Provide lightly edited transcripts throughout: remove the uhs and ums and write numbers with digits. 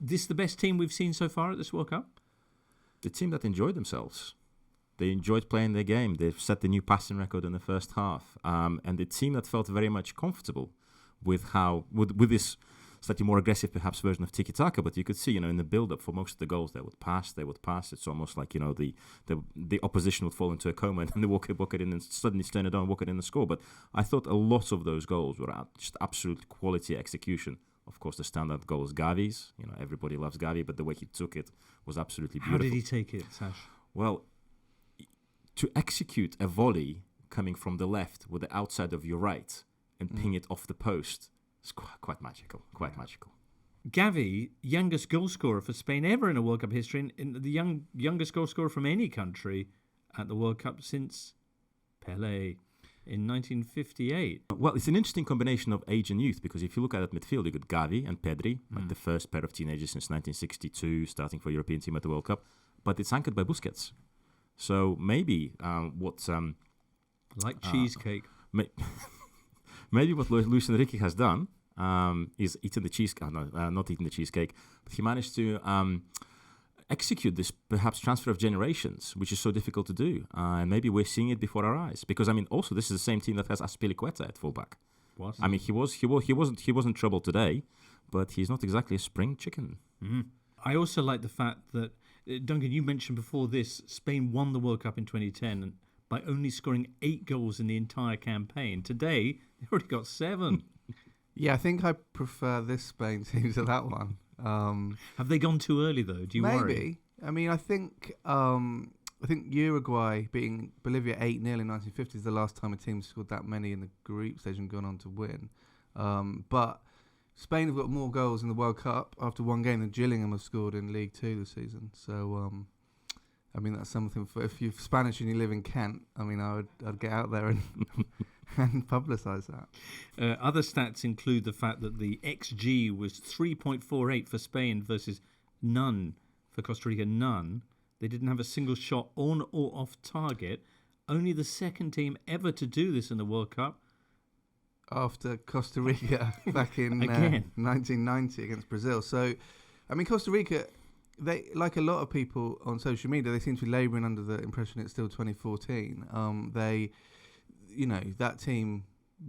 this the best team we've seen so far at this World Cup? The team that enjoyed themselves. They enjoyed playing their game. They've set the new passing record in the first half. And the team that felt very much comfortable with this slightly more aggressive, perhaps, version of tiki-taka. But you could see, in the build-up for most of the goals, they would pass. It's almost like, the opposition would fall into a coma and then they walk it in and suddenly turn it on, walk it in and score. But I thought a lot of those goals were just absolute quality execution. Of course, the standard goal is Gavi's. Everybody loves Gavi, but the way he took it was absolutely beautiful. How did he take it, Sash? Well, to execute a volley coming from the left with the outside of your right and ping it off the post is quite magical. Quite magical. Gavi, youngest goal scorer for Spain ever in a World Cup history, and the youngest goal scorer from any country at the World Cup since Pelé in 1958. Well, it's an interesting combination of age and youth, because if you look at that midfield, you got Gavi and Pedri, like the first pair of teenagers since 1962, starting for European team at the World Cup, but it's anchored by Busquets. So maybe cheesecake. Maybe what Luis Enrique has done is eaten the cheesecake. Not eaten the cheesecake, but he managed to execute this perhaps transfer of generations, which is so difficult to do. And maybe we're seeing it before our eyes. Because also this is the same team that has Azpilicueta at fullback. What? He wasn't trouble today, but he's not exactly a spring chicken. Mm-hmm. I also like the fact that Duncan, you mentioned before this, Spain won the World Cup in 2010 by only scoring 8 goals in the entire campaign. Today, they already got 7. Yeah, I think I prefer this Spain team to that one. Have they gone too early, though? Do you worry? Maybe. I think Uruguay beating Bolivia 8-0 in 1950 is the last time a team scored that many in the group stage and gone on to win. But Spain have got more goals in the World Cup after one game than Gillingham have scored in League Two this season. So, that's something for if you're Spanish and you live in Kent. I'd get out there and and publicise that. Other stats include the fact that the XG was 3.48 for Spain versus none for Costa Rica. None. They didn't have a single shot on or off target. Only the second team ever to do this in the World Cup. After Costa Rica back in 1990 against Brazil. So, Costa Rica, they, like a lot of people on social media, they seem to be labouring under the impression it's still 2014. That team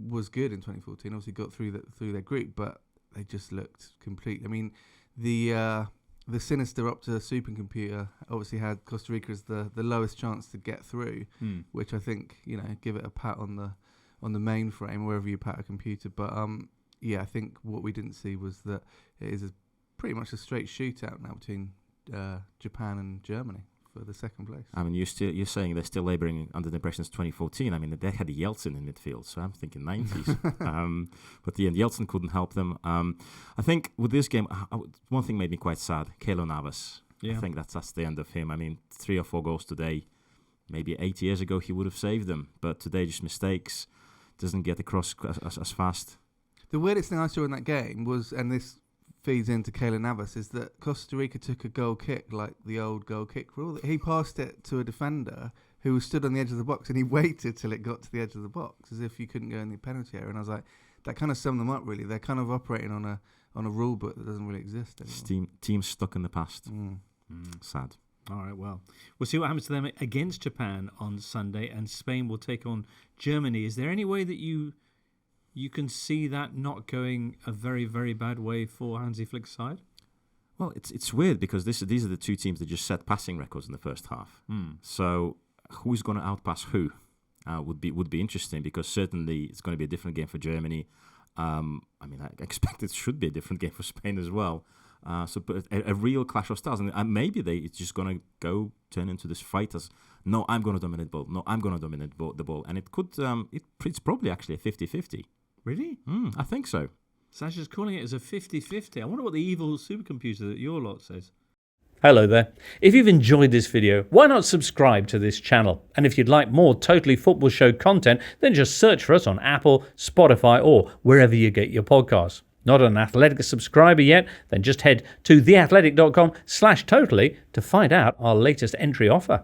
was good in 2014. Obviously, got through their group, but they just looked complete. The sinister Opta supercomputer obviously had Costa Rica as the lowest chance to get through, which I think give it a pat on the mainframe, wherever you pat a computer. But I think what we didn't see was that it is pretty much a straight shootout now between Japan and Germany for the second place. You're saying they're still labouring under the impression it's 2014. They had Yeltsin in midfield, so I'm thinking 90s. But Yeltsin couldn't help them. I think with this game, one thing made me quite sad. Keylor Navas. Yeah. I think that's the end of him. 3 or 4 goals today. Maybe 8 years ago he would have saved them, but today just mistakes. Doesn't get across as fast. The weirdest thing I saw in that game was, and this feeds into Keylor Navas, is that Costa Rica took a goal kick like the old goal kick rule. He passed it to a defender who stood on the edge of the box, and he waited till it got to the edge of the box as if you couldn't go in the penalty area. And I was like, that kind of summed them up, really. They're kind of operating on a rule book that doesn't really exist anymore. Teams stuck in the past. Sad. All right, well, we'll see what happens to them against Japan on Sunday, and Spain will take on Germany. Is there any way that you can see that not going a very, very bad way for Hansi Flick's side? Well, it's weird because these are the two teams that just set passing records in the first half. So who's going to outpass who would be interesting, because certainly it's going to be a different game for Germany. I expect it should be a different game for Spain as well. But a real clash of styles, and maybe it's just going to turn into this fight as, no, I'm going to dominate the ball, no, I'm going to dominate the ball, and it could, it's probably actually a 50-50. Really? I think so. Sasha's calling it as a 50-50. I wonder what the evil supercomputer that your lot says. Hello there. If you've enjoyed this video, why not subscribe to this channel? And if you'd like more Totally Football Show content, then just search for us on Apple, Spotify, or wherever you get your podcasts. Not an Athletic subscriber yet? Then just head to theathletic.com/totally to find out our latest entry offer.